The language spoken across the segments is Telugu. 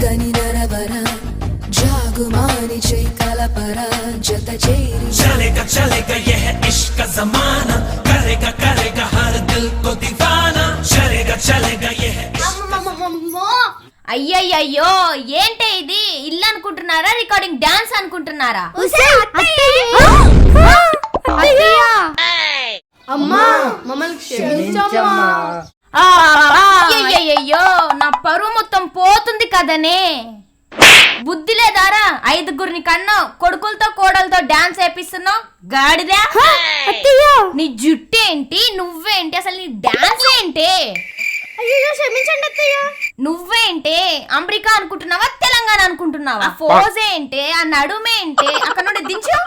గని నరవర జాగుమాని చై కలపర జత చేరి चलेगा चलेगा यह इश्क का जमाना करेगा करेगा हर दिल को दीवाना चलेगा चलेगा यह అయ్యయ్యో ఏంటే ఇది ఇల్లు అనుకుంటున్నారా రికార్డింగ్ డాన్స్ అనుకుంటున్నారా అమ్మా మమ్మల్ని క్షమించమ్మా. అయ్యయ్యో నా పరువు మొత్తం పోతుంది కదనే. బుద్ధి లేదారా? 5గురిని కన్నా కొడుకులతో కోడలతో డాన్స్ వేపిస్తున్నావు గాడిదా. నీ జుట్టు ఏంటి, నువ్వేంటి, అసలు నీ డాన్స్ ఏంటి? అయ్యో క్షమించండి అత్తయ్య. నువ్వేంటే అమెరికా అనుకుంటున్నావా తెలంగాణ అనుకుంటున్నావా? ఆ ఫోజ్ ఏంటే, ఆ నడుమేంటే, అక్కడ నుండి దించు.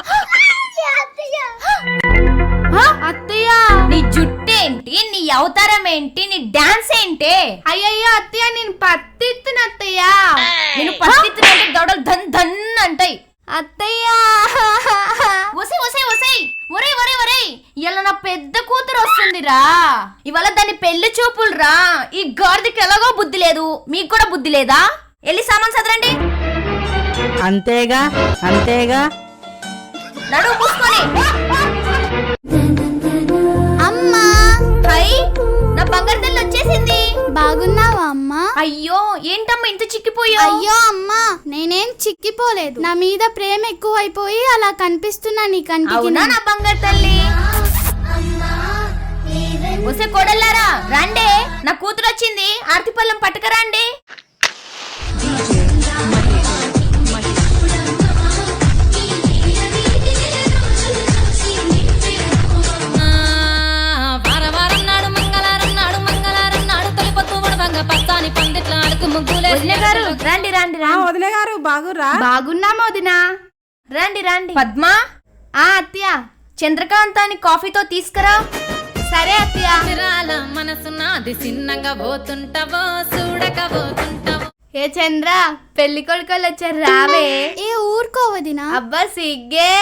అత్తయ్య నీ జుట్టేంటి, నీ అవతారం ఏంటి, నీ డాన్స్ ఏంటి? అయ్యయ్యో అత్తయ్య నేను పత్తిత్తున అత్తయ్య. నేను పత్తిత్తునంటే దవడలు ధన్ ధన్ అంటాయి. అత్తయ్య ఒసే ఒసే ఒసే ఒరే ఒరే ఒరే ఇలా నా పెద్ద కూతురు వస్తుందిరా. ఇవాళ దాని పెళ్లి చూపులు రా. ఈ గాడిదకి ఎలాగో బుద్ధి లేదు, మీకు కూడా బుద్ధి లేదా? వెళ్ళి సామాన్ సదరండి. అంతేగా అంతేగా నడుము మూసుకొని. అమ్మా హై నా బంగారు తల్లి వచ్చేసింది. బాగున్నావా అమ్మా? అయ్యో ఏంటమ్మా ఇంత చిక్కిపోయావు? అయ్యో అమ్మా నేనేం చిక్కిపోలేదు. నా మీద ప్రేమ ఎక్కువైపోయి అలా కనిపిస్తున్నా నీ కంటికి. అవునా నా బంగారు తల్లి? వసే కోడల్లారా రండే, నా కూతురు వచ్చింది. ఆర్తి పళ్ళం పట్టుకరండి. వదిన గారు రండి రండి రండి. వదిలే గారు బాగురా? బాగున్నామా వదినా? రండి రండి. పద్మ అత్తయ్య చంద్రకాంతాన్ని కాఫీతో తీసుకురా. సరే అత్తయ్య. మనసు నాది చిన్నగా పోతుంటావో చూడకపోతుంటావో. ఏ చంద్ర పెళ్లి కొడుకోళ్ళు వచ్చారు రావే. ఏ ఊరుకో వదినా. అబ్బా సిగ్గే,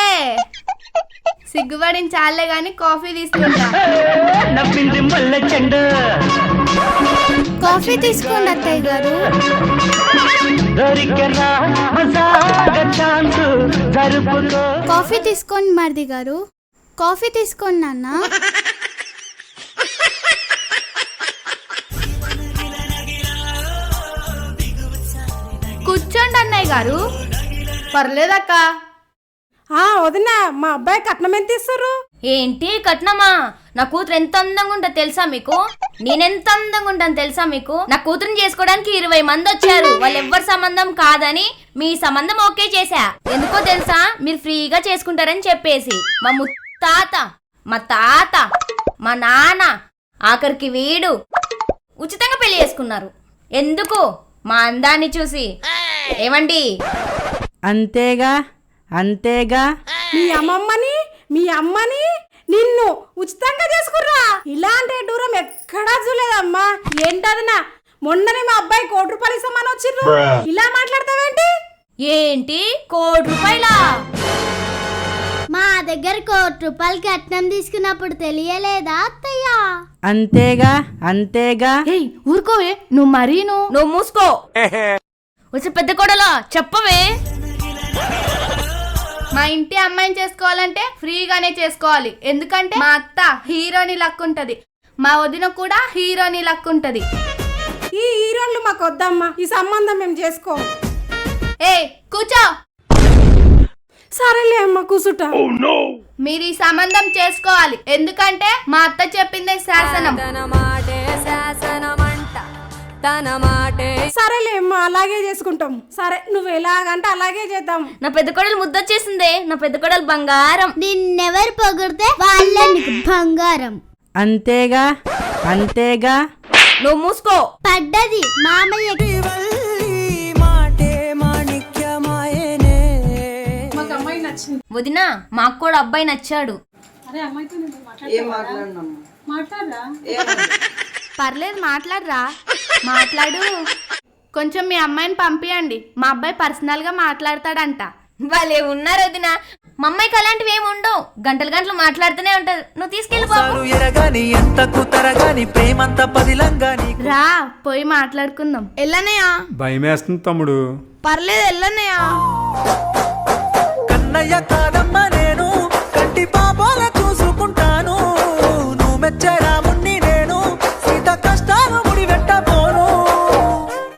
సిగ్గుపడిన చాలే గాని కాఫీ తీసుకుంటా. కాఫీ తీసుకోండి అత్తయ్య గారు. కాఫీ తీసుకోండి మరిది గారు. కాఫీ తీసుకోండి నాన్న. కూర్చోండి అన్నయ్య గారు. పర్లేదక్క. వదినా మా అబ్బాయి కట్నం ఎంత ఇస్తారు? ఏంటి కట్నమా? నా కూతురు ఎంత అందంగా ఉంటుందో తెలుసా మీకు? నేనెంత అందంగా ఉంటాను తెలుసా మీకు? నా కూతురుని చేసుకోవడానికి 20 మంది వచ్చారు. వాళ్ళు ఎవ్వరి సంబంధం కాదని మీ సంబంధం ఓకే చేశా. ఎందుకో తెలుసా? మీరు ఫ్రీగా చేసుకుంటారని చెప్పేసి. మా ముత్తాత, మా తాత, మా నాన్న, ఆఖరికి వీడు ఉచితంగా పెళ్లి చేసుకున్నారు. ఎందుకు? మా అందాన్ని చూసి. ఏమండి? అంతేగా అంతేగా. మీ అమ్మని నిన్ను ఉచితంగా చేసుకుర్రా? ఇలాంటి దూరం ఎక్కడా చూడలేదమ్మా. ఏంటదనా మొన్ననే మా అబ్బాయి ₹1,00,00,000 ఇస్తామని వచ్చిర్రు. ఇలా మాట్లాడతావేంటి? ఏంటి ₹1,00,00,000? మా దగ్గర ₹1,00,00,000 కట్నం తీసుకున్నప్పుడు తెలియలేదా అత్తయ్య? అంతేగా అంతేగా. ఏయ్ ఊరుకోవే నువ్వు మరీను. నువ్వు మూసుకో. వచ్చే పెద్ద కోడలా చెప్పవే. మా ఇంటి అమ్మాయిని చేసుకోవాలంటే ఫ్రీగానే చేసుకోవాలి. ఎందుకంటే మా అత్త హీరోని లక్కుంటది, మా వదిన కూడా హీరోని లక్కుంటది. ఈ హీరోలు మాకు వద్దమ్మా. ఈ సంబంధం మేము చేసుకో. ఏ కూర్చో. సరేలే అమ్మా కూసుట. మీరు ఈ సంబంధం చేసుకోవాలి. ఎందుకంటే మా అత్త చెప్పిందే శాసనం. సరేలే అమ్మా అలాగే చేసుకుంటాం. సరే నువ్వు ఎలాగంటే అలాగే చేద్దాం. నా పెద్ద కోడలు ముద్దొచ్చేసిందే. నా పెద్ద కోడలు బంగారం. నిన్నెవరు పొగిడితే వాళ్ళే నీకు బంగారం. అంతేగా అంతేగా. నువ్వు మూసుకో. పడ్డది మామయ్య. వదినా మాకు కూడా అబ్బాయి నచ్చాడు. పర్లేదు మాట్లాడరా. మాట్లాడు. కొంచెం మీ అమ్మాయిని పంపియండి. మా అబ్బాయి పర్సనల్ గా మాట్లాడతాడంట. వాళ్ళే ఉన్నారు వదినా. మా అమ్మాయికి అలాంటివి ఏమి ఉండవు, గంటలు గంటలు మాట్లాడుతూనే ఉంటారు. నువ్వు తీసుకెళ్ళి బాబు. ఎరగాని ఎంత కుతరగాని ప్రేమంత పదిలంగాని రా పోయి మాట్లాడుకుందాం. ఎల్లనయ్యా భయమేస్తుంది తమ్ముడు. పర్లేదు ఎల్లనయ్యా. కన్నయ్య కాదమ్మనే